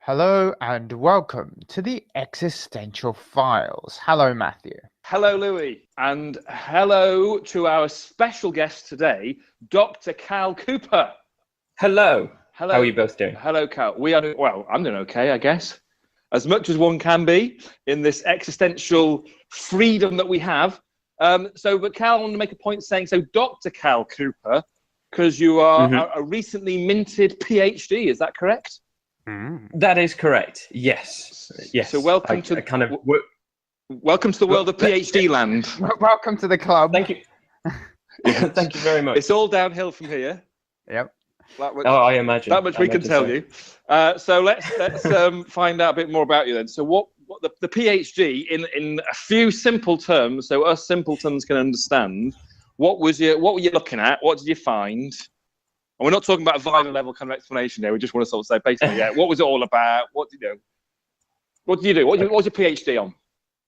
Hello and welcome to the Existential Files. Hello, Matthew. Hello, Louie. And hello to our special guest today, Dr. Cal Cooper. Hello. Hello. How are you both doing? Hello, Cal. Well, I'm doing okay, I guess. As much as one can be in this existential freedom that we have. But Cal, I want to make a point saying, so Dr. Cal Cooper, because you are a recently minted PhD, is that correct? That is correct. Yes. Yes. So welcome to the world of PhD land. Welcome to the club. Thank you. Thank you very much. It's all downhill from here. Yep. I imagine. That much we can tell you. So let's find out a bit more about you then. So what the PhD in a few simple terms, so us simpletons can understand. What were you looking at? What did you find? And we're not talking about a violent level kind of explanation here. We just want to sort of say basically, what was it all about? What did you do? What was your PhD on?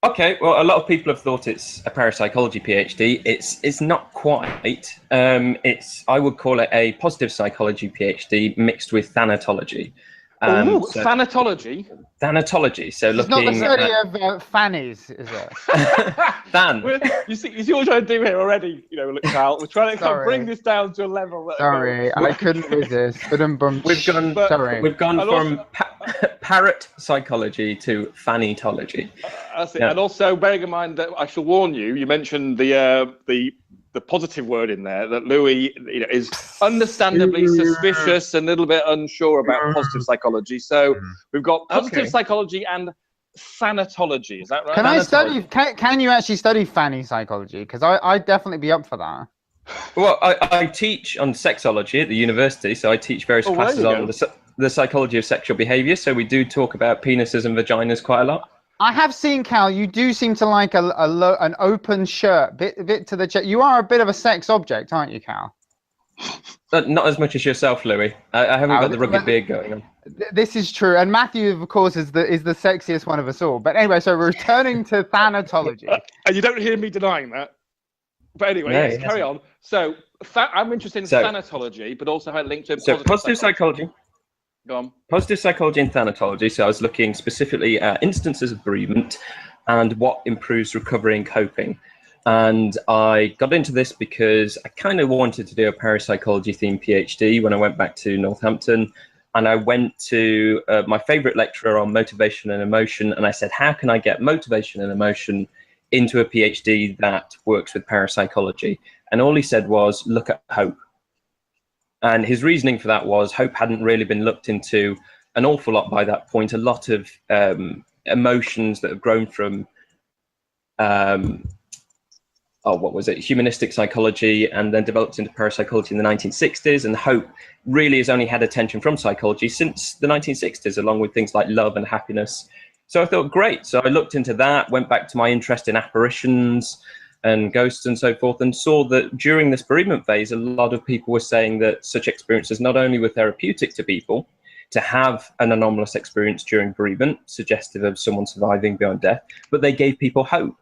Okay, well, a lot of people have thought it's a parapsychology PhD. It's not quite. I would call it a positive psychology PhD mixed with thanatology. Thanatology? Thanatology. So it's looking not the study of fannies, is it? You see what we're trying to do here already, look, Cal. We're trying to kind of bring this down to a level that... Sorry, I couldn't resist. We've gone from parrot psychology to fanitology. That's it. Yeah. And also, bearing in mind that I shall warn you, you mentioned the positive word in there, that Louie is understandably suspicious and a little bit unsure about positive psychology. So we've got positive psychology and thanatology. Is that right? Can you actually study fanny psychology? Because I'd definitely be up for that. Well, I teach on sexology at the university, so I teach various classes on the psychology of sexual behaviour. So we do talk about penises and vaginas quite a lot. I have seen, Cal, you do seem to like an open shirt, bit to the chest. You are a bit of a sex object, aren't you, Cal? Not as much as yourself, Louie. I haven't got the rugged beard going on. This is true, and Matthew, of course, is the sexiest one of us all. But anyway, so returning to thanatology. And you don't hear me denying that. But anyway, let's carry on. So I'm interested in thanatology, but also how it linked to positive psychology. Go on. Positive psychology and thanatology. So I was looking specifically at instances of bereavement and what improves recovery and coping. And I got into this because I kind of wanted to do a parapsychology themed PhD when I went back to Northampton. And I went to my favorite lecturer on motivation and emotion. And I said, how can I get motivation and emotion into a PhD that works with parapsychology? And all he said was, look at hope. And his reasoning for that was hope hadn't really been looked into an awful lot by that point. A lot of emotions that have grown from, humanistic psychology and then developed into parapsychology in the 1960s. And hope really has only had attention from psychology since the 1960s, along with things like love and happiness. So I thought, great. So I looked into that, went back to my interest in apparitions and ghosts and so forth, and saw that during this bereavement phase, a lot of people were saying that such experiences not only were therapeutic to people, to have an anomalous experience during bereavement, suggestive of someone surviving beyond death, but they gave people hope.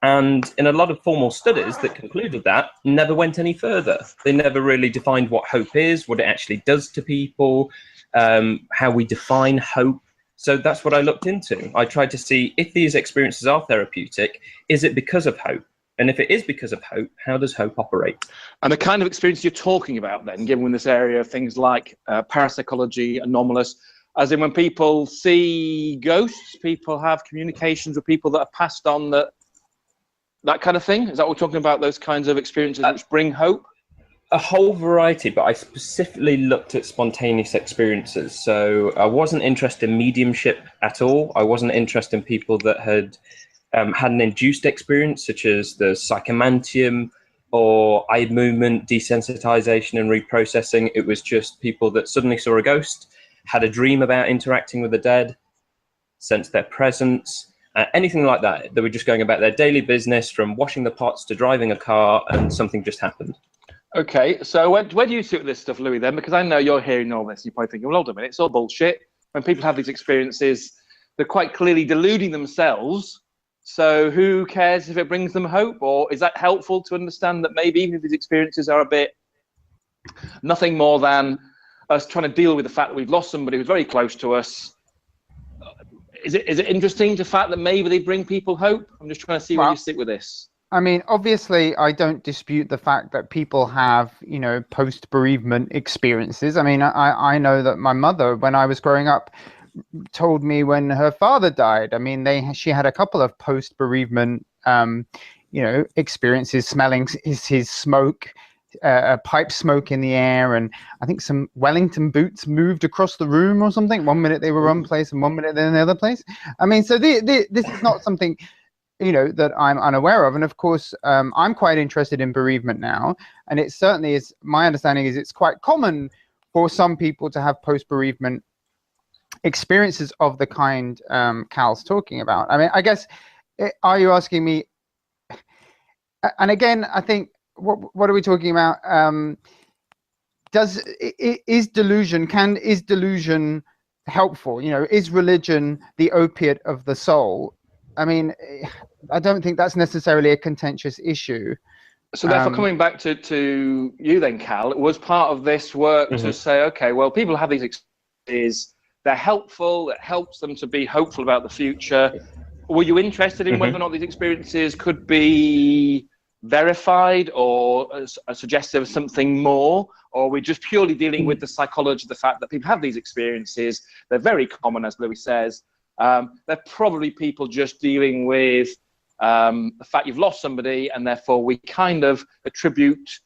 And in a lot of formal studies that concluded that, never went any further. They never really defined what hope is, what it actually does to people, how we define hope. So that's what I looked into. I tried to see if these experiences are therapeutic, is it because of hope? And if it is because of hope, how does hope operate? And the kind of experience you're talking about then, given in this area of things like parapsychology, anomalous, as in when people see ghosts, people have communications with people that are passed on, that kind of thing? Is that what we're talking about, those kinds of experiences which bring hope? A whole variety, but I specifically looked at spontaneous experiences. So I wasn't interested in mediumship at all. I wasn't interested in people that had had an induced experience, such as the psychomantium or eye movement, desensitization and reprocessing. It was just people that suddenly saw a ghost, had a dream about interacting with the dead, sensed their presence, anything like that. They were just going about their daily business, from washing the pots to driving a car, and something just happened. Okay, so where do you sit with this stuff, Louie, then? Because I know you're hearing all this, you're probably thinking, well, hold on a minute, it's all bullshit. When people have these experiences, they're quite clearly deluding themselves. So who cares if it brings them hope? Or is that helpful to understand that maybe even if these experiences are a bit nothing more than us trying to deal with the fact that we've lost somebody who's very close to us, is it interesting the fact that maybe they bring people hope? I'm just trying to see where you sit with this. I mean, obviously, I don't dispute the fact that people have, post-bereavement experiences. I mean, I know that my mother, when I was growing up, told me when her father died. I mean, she had a couple of post-bereavement, experiences, smelling his smoke, pipe smoke in the air, and I think some Wellington boots moved across the room or something. One minute they were one place and 1 minute they're in the other place. I mean, so this is not something that I'm unaware of. And of course, I'm quite interested in bereavement now. And it certainly is, my understanding is it's quite common for some people to have post-bereavement experiences of the kind Cal's talking about. I mean, I guess, are you asking me, and again, I think, what are we talking about? Is delusion helpful? Is religion the opiate of the soul? I mean, I don't think that's necessarily a contentious issue. So therefore, coming back to you then, Cal, it was part of this work to say, okay, well, people have these experiences, they're helpful, it helps them to be hopeful about the future. Were you interested in whether or not these experiences could be verified or suggestive of something more? Or are we just purely dealing with the psychology, the fact that people have these experiences, they're very common, as Louie says. They're probably people just dealing with the fact you've lost somebody, and therefore we kind of attribute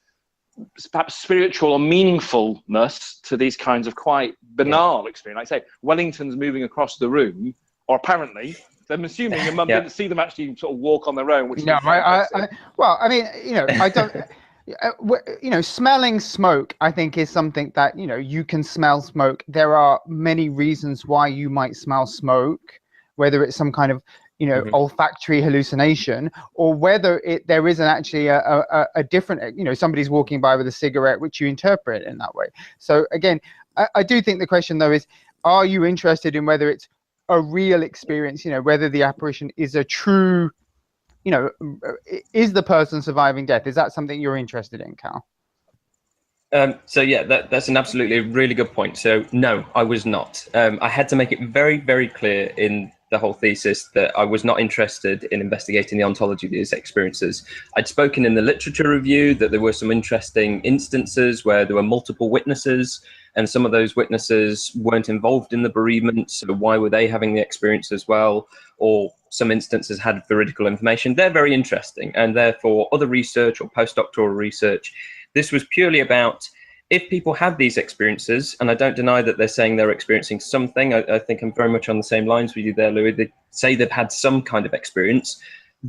perhaps spiritual or meaningfulness to these kinds of quite banal experiences. Like I say, Wellington's moving across the room, or apparently, so I'm assuming your mum didn't see them actually sort of walk on their own. Which no, well, I mean, I don't. Smelling smoke, I think, is something that you can smell smoke. There are many reasons why you might smell smoke, whether it's some kind of olfactory hallucination, or whether there isn't actually a different, somebody's walking by with a cigarette, which you interpret in that way. So again, I do think the question though is, are you interested in whether it's a real experience, whether the apparition is a true, is the person surviving death? Is that something you're interested in, Cal? So yeah, that's an absolutely really good point. So no, I was not. I had to make it very, very clear in the whole thesis that I was not interested in investigating the ontology of these experiences. I'd spoken in the literature review that there were some interesting instances where there were multiple witnesses, and some of those witnesses weren't involved in the bereavement, so why were they having the experience as well? Or some instances had veridical information. They're very interesting, and therefore other research or postdoctoral research, this was purely about if people have these experiences, and I don't deny that they're saying they're experiencing something. I think I'm very much on the same lines with you there, Louie. They say they've had some kind of experience.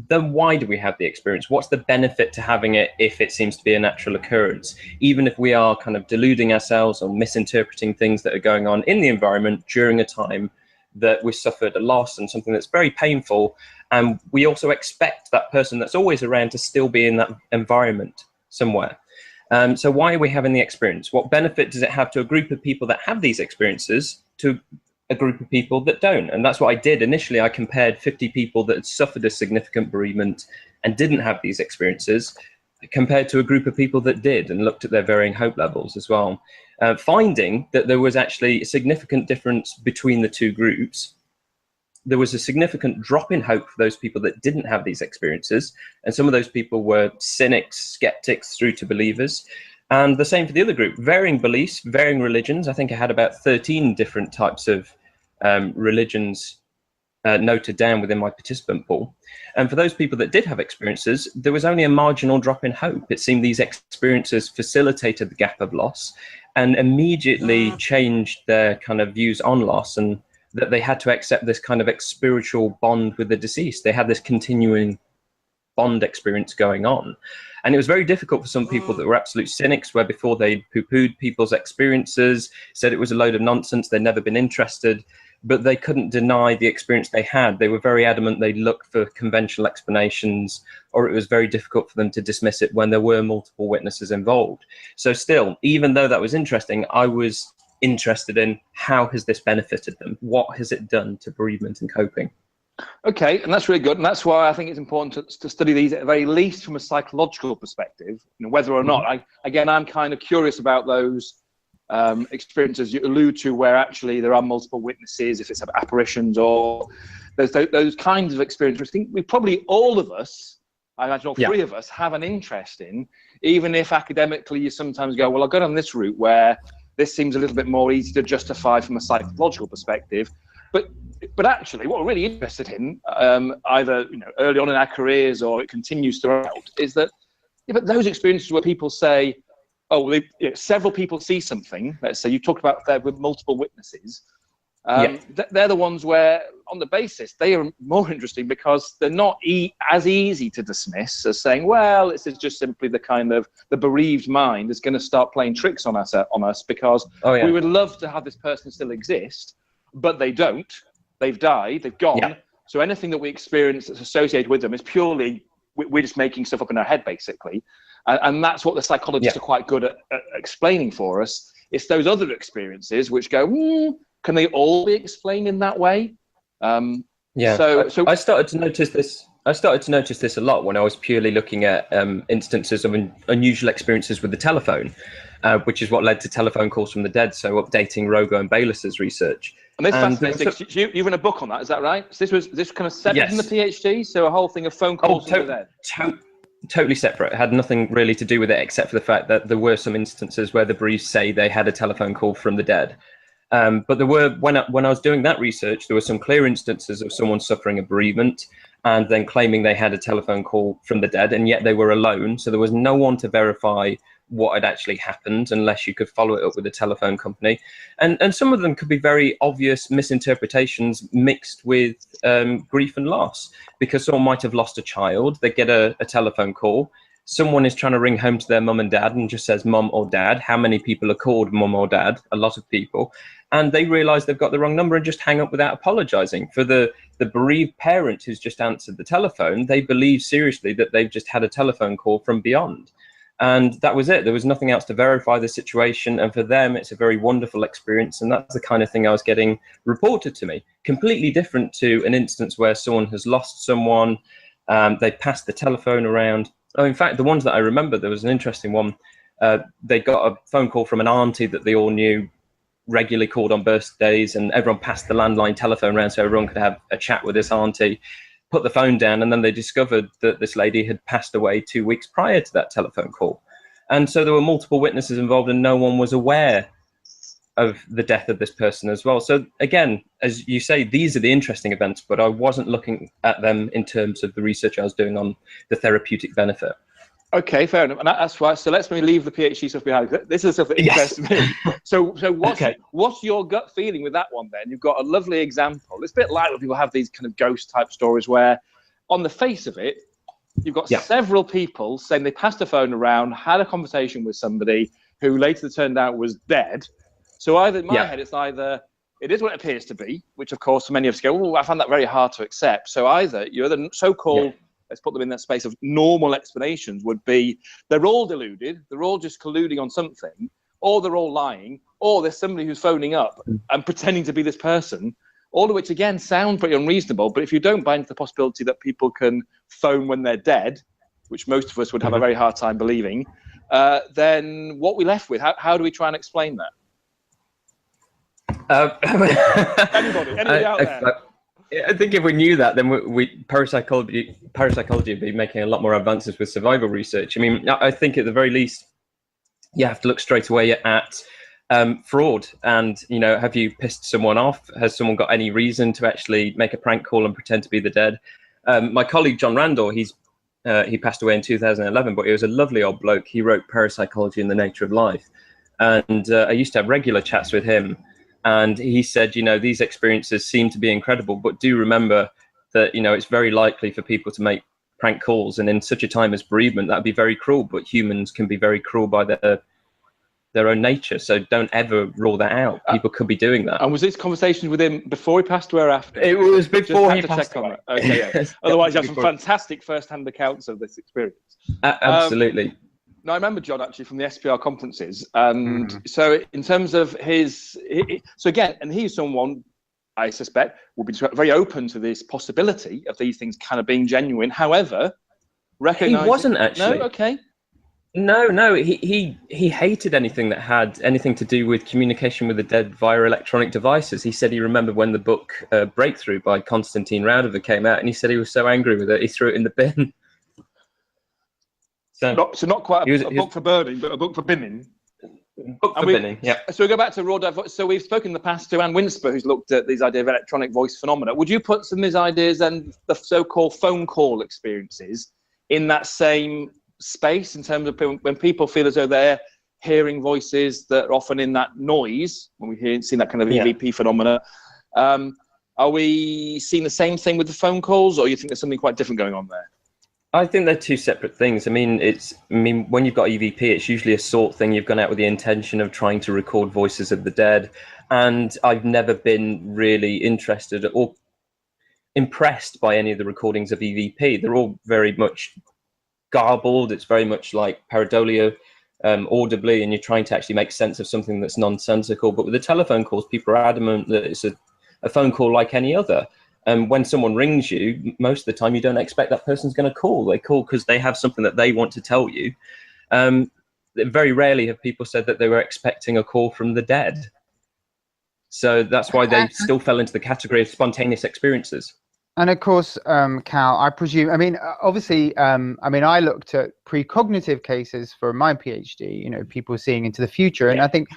Then why do we have the experience? What's the benefit to having it if it seems to be a natural occurrence? Even if we are kind of deluding ourselves or misinterpreting things that are going on in the environment during a time that we suffered a loss and something that's very painful, and we also expect that person that's always around to still be in that environment somewhere. So why are we having the experience? What benefit does it have to a group of people that have these experiences to a group of people that don't? And that's what I did. Initially, I compared 50 people that had suffered a significant bereavement and didn't have these experiences compared to a group of people that did, and looked at their varying hope levels as well, finding that there was actually a significant difference between the two groups. There was a significant drop in hope for those people that didn't have these experiences. And some of those people were cynics, skeptics through to believers. And the same for the other group, varying beliefs, varying religions. I think I had about 13 different types of religions noted down within my participant pool. And for those people that did have experiences, there was only a marginal drop in hope. It seemed these experiences facilitated the gap of loss and immediately changed their kind of views on loss, and that they had to accept this kind of spiritual bond with the deceased. They had this continuing bond experience going on. And it was very difficult for some people that were absolute cynics, where before they poo-pooed people's experiences, said it was a load of nonsense, they'd never been interested, but they couldn't deny the experience they had. They were very adamant they looked for conventional explanations, or it was very difficult for them to dismiss it when there were multiple witnesses involved. So still, even though that was interesting, I was interested in how has this benefited them? What has it done to bereavement and coping? Okay, and that's really good, and that's why I think it's important to study these at the very least from a psychological perspective, whether or not. I'm kind of curious about those experiences you allude to where actually there are multiple witnesses, if it's apparitions or there's those kinds of experiences, which I think we probably all of us, I imagine all three of us, have an interest in, even if academically you sometimes go, well, I've gone on this route where this seems a little bit more easy to justify from a psychological perspective. But actually, what we're really interested in, either early on in our careers or it continues throughout, is that but those experiences where people say, oh, several people see something. Let's say you talked about there with multiple witnesses. They're the ones where, on the basis, they are more interesting because they're not as easy to dismiss as saying, well, this is just simply the kind of the bereaved mind is going to start playing tricks on us because we would love to have this person still exist, but they don't. They've died. They've gone. Yeah. So anything that we experience that's associated with them is purely we're just making stuff up in our head, basically. And that's what the psychologists are quite good at explaining for us. It's those other experiences which go, can they all be explained in that way? So I started to notice this. I started to notice this a lot when I was purely looking at instances of unusual experiences with the telephone, which is what led to telephone calls from the dead. So updating Rogo and Baylis's research. And this fascinating. You've written a book on that, is that right? So this kind of separate from the PhD. So a whole thing of phone calls from the dead. Totally separate. It had nothing really to do with it, except for the fact that there were some instances where the bereaved say they had a telephone call from the dead. But there were, when I was doing that research, there were some clear instances of someone suffering a bereavement and then claiming they had a telephone call from the dead, and yet they were alone. So there was no one to verify what had actually happened unless you could follow it up with a telephone company. And some of them could be very obvious misinterpretations mixed with grief and loss, because someone might have lost a child. They get a telephone call. Someone is trying to ring home to their mum and dad and just says mum or dad. How many people are called mum or dad? A lot of people. And they realize they've got the wrong number and just hang up without apologizing. For the bereaved parent who's just answered the telephone, they believe seriously that they've just had a telephone call from beyond. And that was it. There was nothing else to verify the situation. And for them, it's a very wonderful experience. And that's the kind of thing I was getting reported to me. Completely different to an instance where someone has lost someone. They passed the telephone around. Oh, in fact, the ones that I remember, there was an interesting one. They got a phone call from an auntie that they all knew, regularly called on birthdays, and everyone passed the landline telephone around so everyone could have a chat with this auntie, put the phone down, and then they discovered that this lady had passed away 2 weeks prior to that telephone call. And so there were multiple witnesses involved and no one was aware of the death of this person as well. So again, as you say, these are the interesting events, but I wasn't looking at them in terms of the research I was doing on the therapeutic benefit. Okay, fair enough. And that's why. So let's maybe leave the PhD stuff behind. This is stuff that interests me. So what's your gut feeling with that one then? You've got a lovely example. It's a bit like when people have these kind of ghost type stories where on the face of it, you've got several people saying they passed the phone around, had a conversation with somebody who later turned out was dead. So either in my head, it's either it is what it appears to be, which of course for many of us go, oh, I found that very hard to accept. So either you're the so-called, let's put them in that space of normal explanations, would be they're all deluded, they're all just colluding on something, or they're all lying, or there's somebody who's phoning up and pretending to be this person, all of which again sound pretty unreasonable. But if you don't buy into the possibility that people can phone when they're dead, which most of us would have a very hard time believing, then what we're left with, how do we try and explain that? Anybody out there? I think if we knew that, then parapsychology would be making a lot more advances with survival research. I mean, I think at the very least, you have to look straight away at fraud. And, you know, have you pissed someone off? Has someone got any reason to actually make a prank call and pretend to be the dead? My colleague, John Randall, he passed away in 2011, but he was a lovely old bloke. He wrote Parapsychology and the Nature of Life. And I used to have regular chats with him. And he said, you know, these experiences seem to be incredible, but do remember that, you know, it's very likely for people to make prank calls. And in such a time as bereavement, that'd be very cruel. But humans can be very cruel by their own nature. So don't ever rule that out. People could be doing that. And was this conversation with him before he passed away or after? It was before he passed away. Okay, yeah. Otherwise, you have some fantastic first-hand accounts of this experience. Absolutely. No, I remember John actually from the SPR conferences. And so in terms of so again, and he's someone I suspect will be very open to this possibility of these things kind of being genuine. However, recognizing... He wasn't actually. No, okay. No, he hated anything that had anything to do with communication with the dead via electronic devices. He said he remembered when the book Breakthrough by Konstantin Raudive came out, and he said he was so angry with it, he threw it in the bin. So not quite a book for burning, but a book for binning. Book for binning, yeah. So we go back to raw voice. So we've spoken in the past to Anne Winsper, who's looked at these ideas of electronic voice phenomena. Would you put some of these ideas and the so-called phone call experiences in that same space, in terms of when people feel as though they're hearing voices that are often in that noise, when we see that kind of EVP phenomena? Are we seeing the same thing with the phone calls, or you think there's something quite different going on there? I think they're two separate things. I mean, when you've got EVP, it's usually a sort thing. You've gone out with the intention of trying to record voices of the dead. And I've never been really interested or impressed by any of the recordings of EVP. They're all very much garbled. It's very much like pareidolia, audibly, and you're trying to actually make sense of something that's nonsensical. But with the telephone calls, people are adamant that it's a phone call like any other. And when someone rings you, most of the time you don't expect that person's going to call. They call because they have something that they want to tell you. Very rarely have people said that they were expecting a call from the dead. So that's why they still fell into the category of spontaneous experiences. And of course, Cal, I presume, I mean, obviously, I mean, I looked at precognitive cases for my PhD, you know, people seeing into the future. And I think,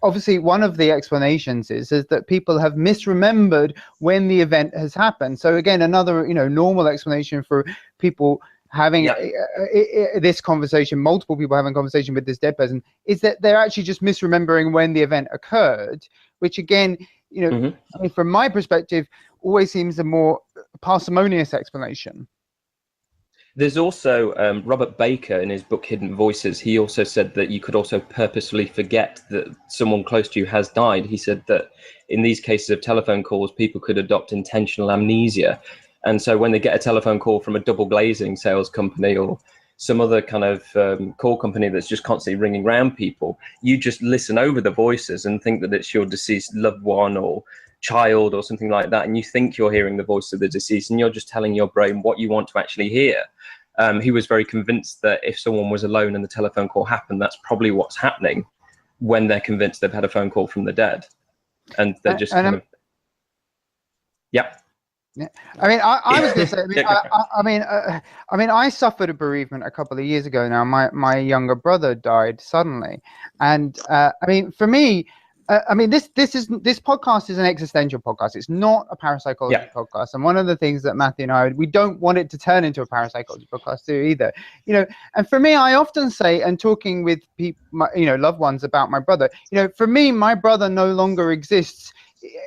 obviously, one of the explanations is that people have misremembered when the event has happened. So again, another, you know, normal explanation for people having this conversation, multiple people having a conversation with this dead person, is that they're actually just misremembering when the event occurred, which again, you know, I mean, from my perspective, always seems a more parsimonious explanation. There's also Robert Baker in his book Hidden Voices. He also said that you could also purposefully forget that someone close to you has died. He said that in these cases of telephone calls, people could adopt intentional amnesia. And so when they get a telephone call from a double glazing sales company or some other kind of call company that's just constantly ringing around people, you just listen over the voices and think that it's your deceased loved one or child or something like that, and you think you're hearing the voice of the deceased, and you're just telling your brain what you want to actually hear. He was very convinced that if someone was alone and the telephone call happened, that's probably what's happening when they're convinced they've had a phone call from the dead, and they're just kind of Yeah, I mean, I was going to say, I mean, I suffered a bereavement a couple of years ago now. My younger brother died suddenly, and I mean, for me, I mean, this podcast is an existential podcast. It's not a parapsychology podcast. And one of the things that Matthew and I, we don't want it to turn into a parapsychology podcast too either. You know, and for me, I often say, and talking with people, you know, loved ones about my brother, you know, for me, my brother no longer exists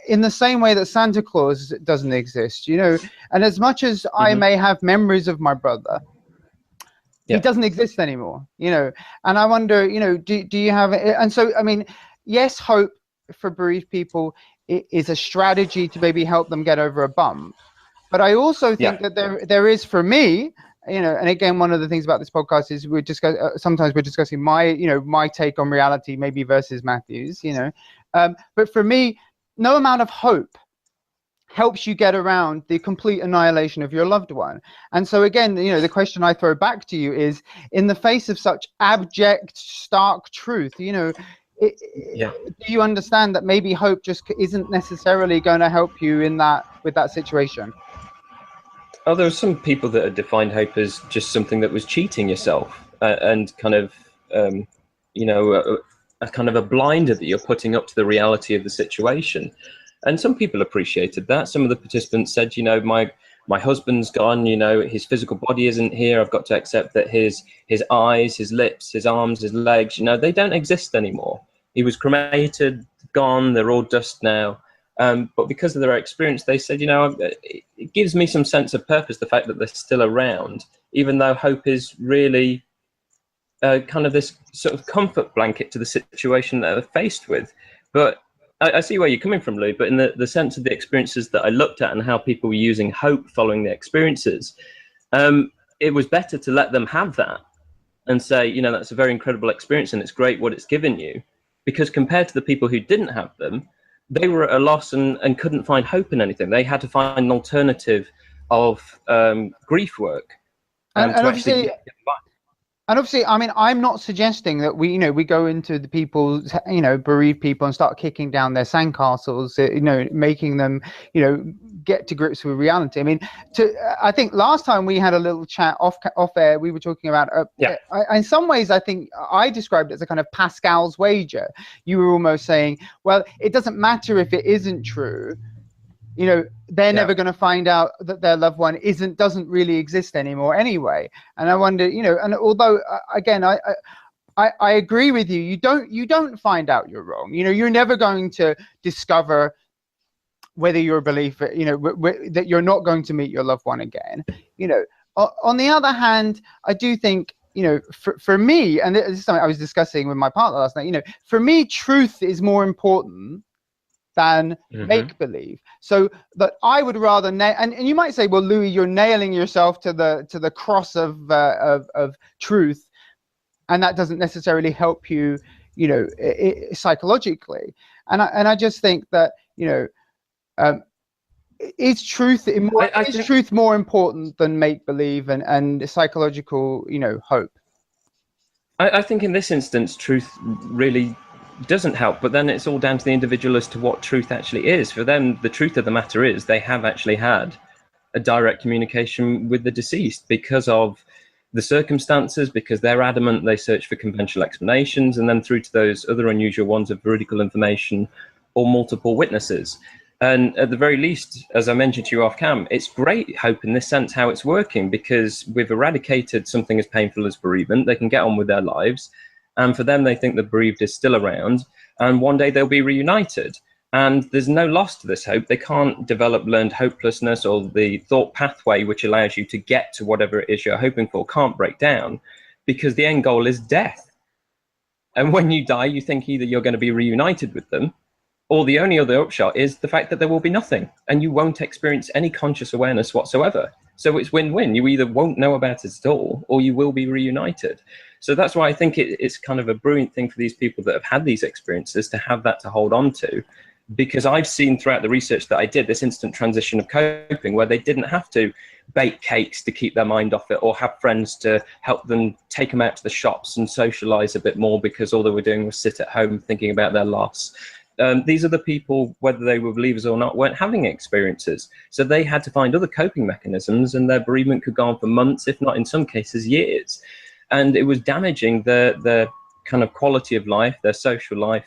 in the same way that Santa Claus doesn't exist, you know. And as much as I may have memories of my brother, he doesn't exist anymore, you know. And I wonder, you know, do you have it? And so, I mean, yes, hope for bereaved people is a strategy to maybe help them get over a bump. But I also think that there is, for me, you know, and again, one of the things about this podcast is sometimes we're discussing my take on reality, maybe versus Matthew's, you know. But for me, no amount of hope helps you get around the complete annihilation of your loved one. And so again, you know, the question I throw back to you is, in the face of such abject, stark truth, you know, do you understand that maybe hope just isn't necessarily going to help you with that situation? Oh, there are some people that have defined hope as just something that was cheating yourself and kind of, you know, a kind of a blinder that you're putting up to the reality of the situation. And some people appreciated that. Some of the participants said, you know, my husband's gone, you know, his physical body isn't here. I've got to accept that his eyes, his lips, his arms, his legs, you know, they don't exist anymore. He was cremated, gone, they're all dust now. But because of their experience, they said, you know, it gives me some sense of purpose, the fact that they're still around, even though hope is really kind of this sort of comfort blanket to the situation that they're faced with. But I see where you're coming from, Louie, but in the sense of the experiences that I looked at and how people were using hope following the experiences, it was better to let them have that and say, you know, that's a very incredible experience and it's great what it's given you. Because compared to the people who didn't have them, they were at a loss and couldn't find hope in anything. They had to find an alternative of grief work. And obviously, And obviously, I mean, I'm not suggesting that we go into the people's, bereaved people and start kicking down their sandcastles, making them, get to grips with reality. I mean, I think last time we had a little chat off air, we were talking about, in some ways, I think I described it as a kind of Pascal's wager. You were almost saying, well, it doesn't matter if it isn't true. They're never going to find out that their loved one doesn't really exist anymore anyway. And I wonder, and although again, I agree with you, you don't find out you're wrong. You're never going to discover whether your belief, that you're not going to meet your loved one again. On the other hand, I do think, for me, and this is something I was discussing with my partner last night, for me, truth is more important than make believe. So that I would rather and you might say, well, Louie, you're nailing yourself to the cross of truth, and that doesn't necessarily help you, psychologically. And I just think that is truth more important than make believe and psychological hope? I think in this instance, truth really doesn't help, but then it's all down to the individual as to what truth actually is. For them, the truth of the matter is they have actually had a direct communication with the deceased because of the circumstances, because they're adamant, they search for conventional explanations, and then through to those other unusual ones of veridical information or multiple witnesses. And at the very least, as I mentioned to you off cam, it's great hope in this sense how it's working, because we've eradicated something as painful as bereavement. They can get on with their lives. And for them, they think the bereaved is still around, and one day they'll be reunited. And there's no loss to this hope. They can't develop learned hopelessness, or the thought pathway which allows you to get to whatever it is you're hoping for can't break down, because the end goal is death. And when you die, you think either you're going to be reunited with them, or the only other upshot is the fact that there will be nothing, and you won't experience any conscious awareness whatsoever. So it's win-win. You either won't know about it at all, or you will be reunited. So that's why I think it's kind of a brilliant thing for these people that have had these experiences to have that to hold on to, because I've seen throughout the research that I did this instant transition of coping where they didn't have to bake cakes to keep their mind off it, or have friends to help them take them out to the shops and socialize a bit more because all they were doing was sit at home thinking about their loss. These are the people, whether they were believers or not, weren't having experiences. So they had to find other coping mechanisms, and their bereavement could go on for months, if not in some cases years. And it was damaging their kind of quality of life, their social life.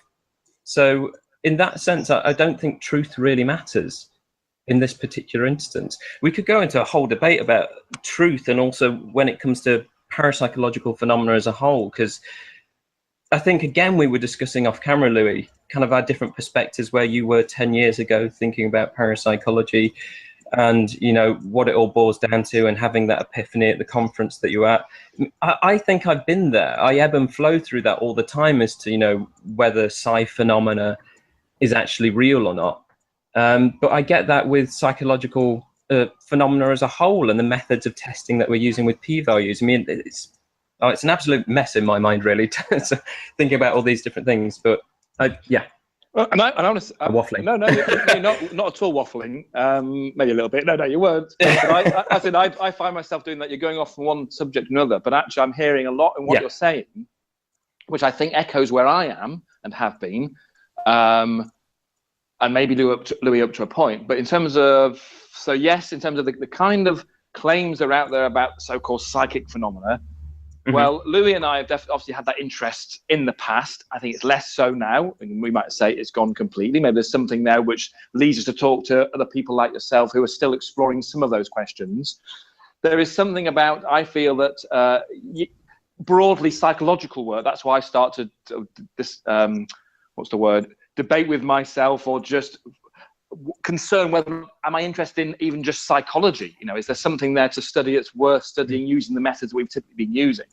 So in that sense, I don't think truth really matters in this particular instance. We could go into a whole debate about truth, and also when it comes to parapsychological phenomena as a whole, because I think, again, we were discussing off camera, Louie, kind of our different perspectives, where you were 10 years ago thinking about parapsychology and, what it all boils down to, and having that epiphany at the conference that you were at. I think I've been there. I ebb and flow through that all the time as to, whether psi phenomena is actually real or not. But I get that with psychological phenomena as a whole, and the methods of testing that we're using with p-values. I mean, it's an absolute mess in my mind, really, thinking about all these different things. But yeah. Well, and I honestly, waffling. No, you're not at all waffling. Maybe a little bit. No, you weren't. But I find myself doing that. You're going off from one subject to another, but actually, I'm hearing a lot in what you're saying, which I think echoes where I am and have been, and maybe Louie up to a point. But in terms of, in terms of the kind of claims that are out there about so-called psychic phenomena. Well, Louie and I have obviously had that interest in the past. I think it's less so now, and we might say it's gone completely. Maybe there's something there which leads us to talk to other people like yourself who are still exploring some of those questions. There is something about, I feel that broadly psychological work, that's why I started this, debate with myself, or just concern whether am I interested in even just psychology? Is there something there to study that's worth studying using the methods we've typically been using?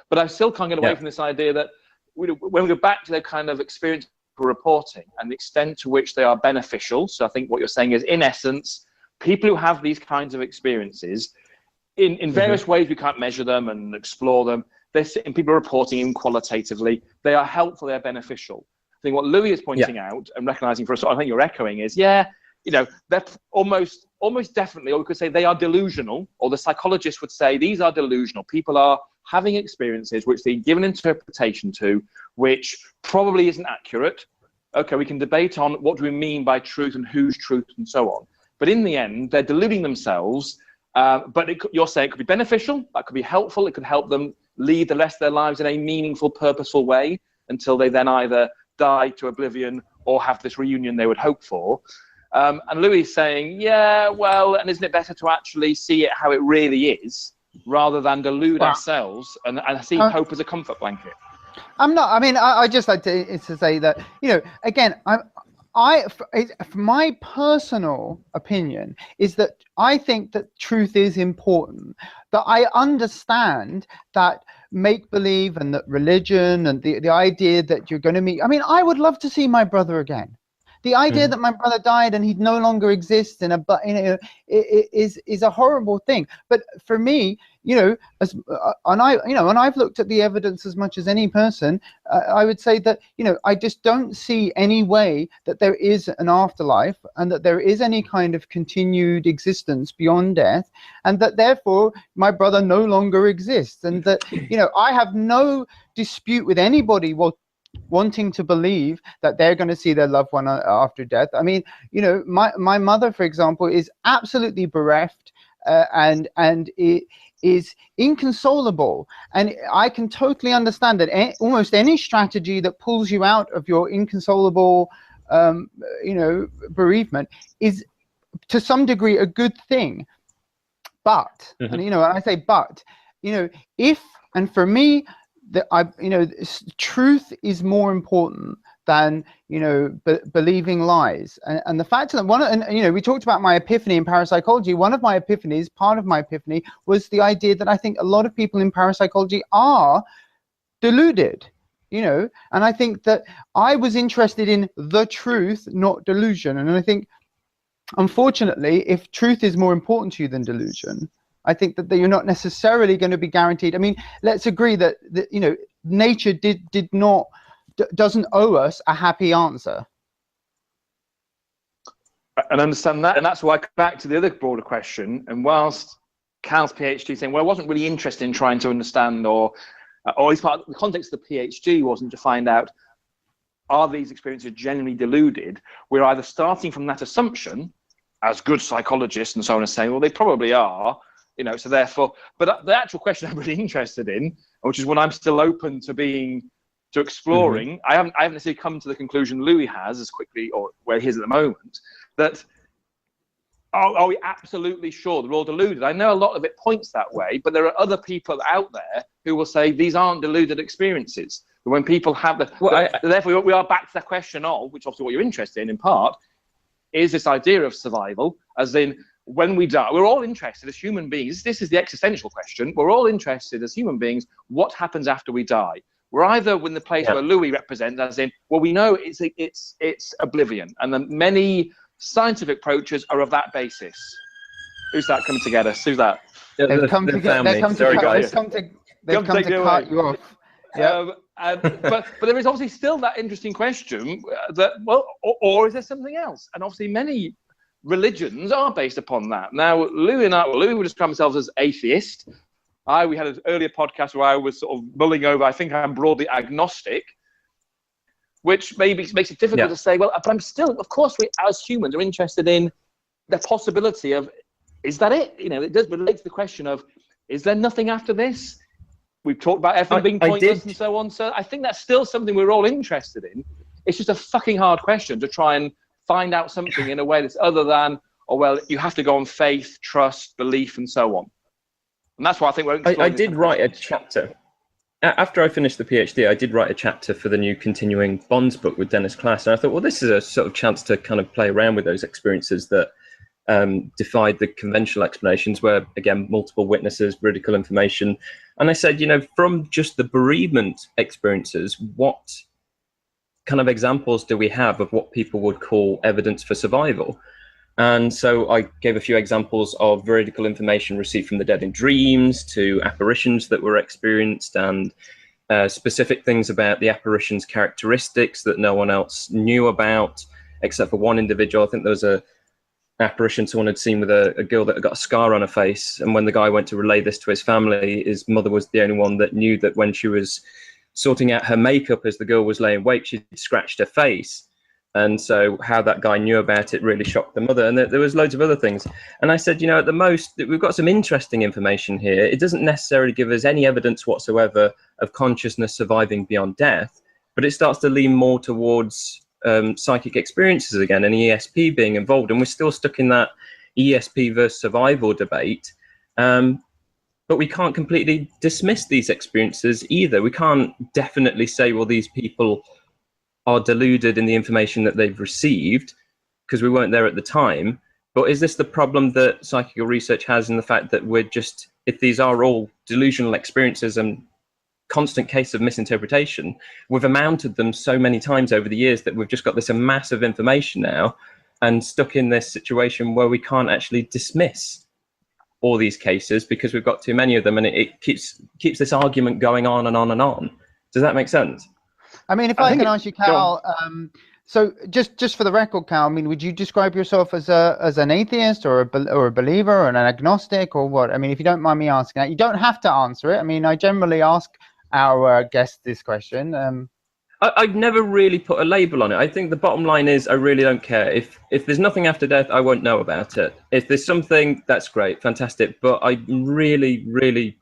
But I still can't get away from this idea that when we go back to their kind of experience reporting and the extent to which they are beneficial. So I think what you're saying is, in essence, people who have these kinds of experiences, in various ways we can't measure them and explore them. And people are reporting in qualitatively. They are helpful. They're beneficial. I think what Louie is pointing out and recognizing for us, I think you're echoing, is they're almost definitely, or we could say they are delusional, or the psychologist would say these are delusional. People are having experiences which they give an interpretation to, which probably isn't accurate. Okay, we can debate on what do we mean by truth and whose truth and so on. But in the end, they're deluding themselves. But you're saying it could be beneficial, that could be helpful, it could help them lead the rest of their lives in a meaningful, purposeful way until they then either die to oblivion or have this reunion they would hope for. And Louie is saying, yeah, well, and isn't it better to actually see it how it really is rather than delude ourselves and see hope as a comfort blanket? I'm not. I mean, I just like to say that, you know, again, my personal opinion is that I think that truth is important. That I understand that make-believe and that religion and the idea that you're going to meet. I mean, I would love to see my brother again. The idea that my brother died and he'd no longer exist is a horrible thing. But for me, you know, and I've looked at the evidence as much as any person. I would say that, you know, I just don't see any way that there is an afterlife and that there is any kind of continued existence beyond death, and that therefore my brother no longer exists, and that, you know, I have no dispute with anybody wanting to believe that they're going to see their loved one after death. I mean, you know, my mother, for example, is absolutely bereft, and it is inconsolable, and I can totally understand that almost any strategy that pulls you out of your inconsolable you know, bereavement is to some degree a good thing. But and, you know, and I say but, you know, and for me, you know, truth is more important than, you know, believing lies. And the fact that you know, we talked about my epiphany in parapsychology. One of my epiphanies, part of my epiphany, was the idea that I think a lot of people in parapsychology are deluded, you know, and I think that I was interested in the truth, not delusion. And I think, unfortunately, if truth is more important to you than delusion, I think that you're not necessarily going to be guaranteed. I mean, let's agree that you know, nature doesn't owe us a happy answer. And understand that, and that's why I come back to the other broader question. And whilst Cal's PhD saying, well, I wasn't really interested in trying to understand, or at least part of the context of the PhD wasn't to find out, are these experiences genuinely deluded? We're either starting from that assumption as good psychologists and so on and saying, well, they probably are. You know, so therefore, but the actual question I'm really interested in, which is what I'm still open to exploring. I haven't necessarily come to the conclusion Louie has as quickly, or where he is at the moment, that are we absolutely sure they're all deluded? I know a lot of it points that way, but there are other people out there who will say these aren't deluded experiences. But when people have therefore we are back to the question of, which obviously what you're interested in part, is this idea of survival, as in, when we die, we're all interested as human beings. This is the existential question. We're all interested as human beings. What happens after we die? We're either in the place where Louie represents, as in, well, we know it's oblivion, and then many scientific approaches are of that basis. Who's that coming together? Who's that? They've come to cut you off. Yeah. But there is obviously still that interesting question that, well, or is there something else? And obviously many religions are based upon that. Now, Louie would describe themselves as atheist. We had an earlier podcast where I was sort of mulling over, I think I'm broadly agnostic, which maybe makes it difficult to say, well, but I'm still, of course, we as humans are interested in the possibility of, is that it? You know, it does relate to the question of, is there nothing after this? We've talked about everything being pointless and so on. So I think that's still something we're all interested in. It's just a fucking hard question to try and find out something in a way that's other than, oh, well, you have to go on faith, trust, belief, and so on. And that's why I think I did write a chapter. After I finished the PhD, I did write a chapter for the new continuing Bonds book with Dennis Class. And I thought, well, this is a sort of chance to kind of play around with those experiences that defied the conventional explanations, where, again, multiple witnesses, veridical information. And I said, you know, from just the bereavement experiences, what kind of examples do we have of what people would call evidence for survival? And so I gave a few examples of veridical information received from the dead in dreams, to apparitions that were experienced, and specific things about the apparitions' characteristics that no one else knew about, except for one individual. I think there was apparition someone had seen with a girl that had got a scar on her face. And when the guy went to relay this to his family, his mother was the only one that knew that when she was sorting out her makeup as the girl was laying wake, she'd scratched her face. And so how that guy knew about it really shocked the mother. And there was loads of other things. And I said, at the most, we've got some interesting information here. It doesn't necessarily give us any evidence whatsoever of consciousness surviving beyond death, but it starts to lean more towards psychic experiences again, and ESP being involved. And we're still stuck in that ESP versus survival debate. But we can't completely dismiss these experiences either. We can't definitely say, well, these people are deluded in the information that they've received because we weren't there at the time. But is this the problem that psychical research has, in the fact that we're just, if these are all delusional experiences and constant case of misinterpretation, we've amounted them so many times over the years that we've just got this massive information now and stuck in this situation where we can't actually dismiss all these cases because we've got too many of them, and it keeps this argument going on and on and on. Does that make sense? I mean, if I can ask you, Cal, so just for the record, Cal, I mean, would you describe yourself as an atheist or a believer or an agnostic or what? I mean, if you don't mind me asking that, you don't have to answer it. I mean, I generally ask our guests this question. I've never really put a label on it. I think the bottom line is I really don't care. If there's nothing after death, I won't know about it. If there's something, that's great, fantastic. But I really, really,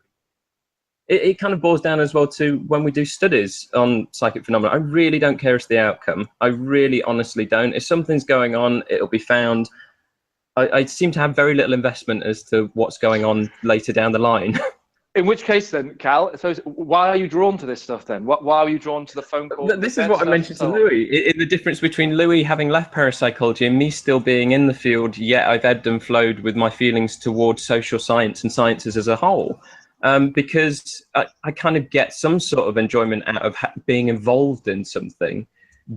it kind of boils down as well to when we do studies on psychic phenomena. I really don't care as the outcome. I really honestly don't. If something's going on, it'll be found. I seem to have very little investment as to what's going on later down the line. In which case then, Cal, so why are you drawn to this stuff then? Why are you drawn to the phone call? This is what I mentioned to Louie. In the difference between Louie having left parapsychology and me still being in the field, yet I've ebbed and flowed with my feelings towards social science and sciences as a whole. Because I kind of get some sort of enjoyment out of being involved in something,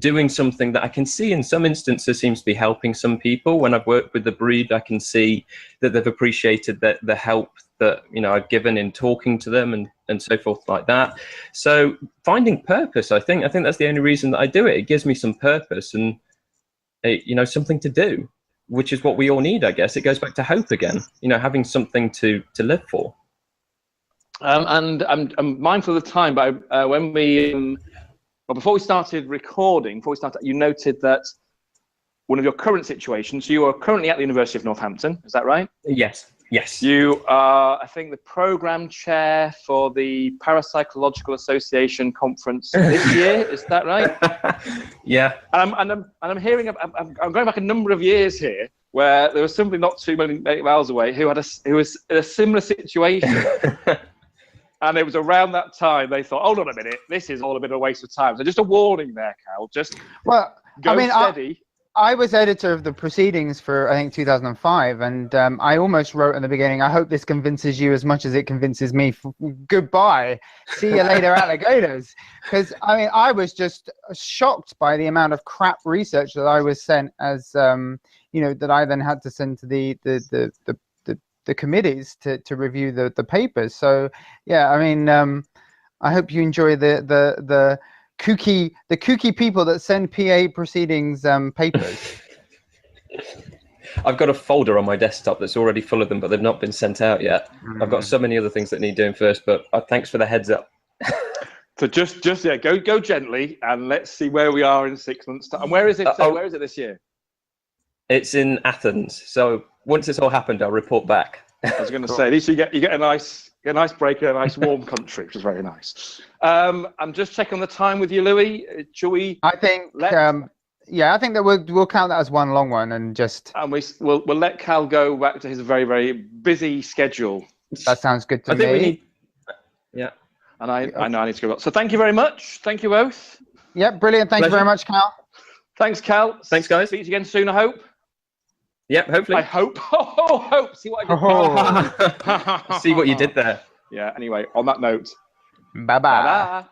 doing something that I can see in some instances seems to be helping some people. When I've worked with the bereaved, I can see that they've appreciated the help that I've given in talking to them and so forth like that. So finding purpose, I think that's the only reason that I do it. It gives me some purpose and something to do, which is what we all need, I guess. It goes back to hope again, having something to live for. And I'm mindful of the time, but when before we started recording, you noted that one of your current situations, you are currently at the University of Northampton, is that right? Yes. You are, I think, the program chair for the Parapsychological Association conference this year, is that right? Yeah. And I'm hearing, I'm going back a number of years here, where there was somebody not too many miles away who was in a similar situation. And it was around that time they thought, hold on a minute, this is all a bit of a waste of time. So just a warning there, Cal. Just go steady. I was editor of the proceedings for, I think, 2005, and I almost wrote in the beginning, I hope this convinces you as much as it convinces me. Goodbye. See you later, alligators. Because, I mean, I was just shocked by the amount of crap research that I was sent as, that I then had to send to the committees to review the papers. So, yeah, I mean, I hope you enjoy the kooky people that send PA proceedings papers. I've got a folder on my desktop that's already full of them, but they've not been sent out yet. I've got so many other things that need doing first, but thanks for the heads up. So just go gently, and let's see where we are in 6 months' time. And where is it? Where is it this year? It's in Athens. So once it's all happened, I'll report back. I was going to say, at least you get a nice break in a nice warm country, which is very nice. I'm just checking the time with you, Louie. Shall we? I think, I think that we'll count that as one long one, and we'll let Cal go back to his very, very busy schedule. That sounds good to me. I think we need. Yeah. And I know I need to go. So thank you very much. Thank you both. Yeah, brilliant. Thank you very much, Cal. Thanks, Cal. Thanks, guys. Speak to you again soon, I hope. Yep, hopefully. I hope. Hope. See what I did. See what you did there. Yeah, anyway, on that note. Bye-bye. Bye-bye.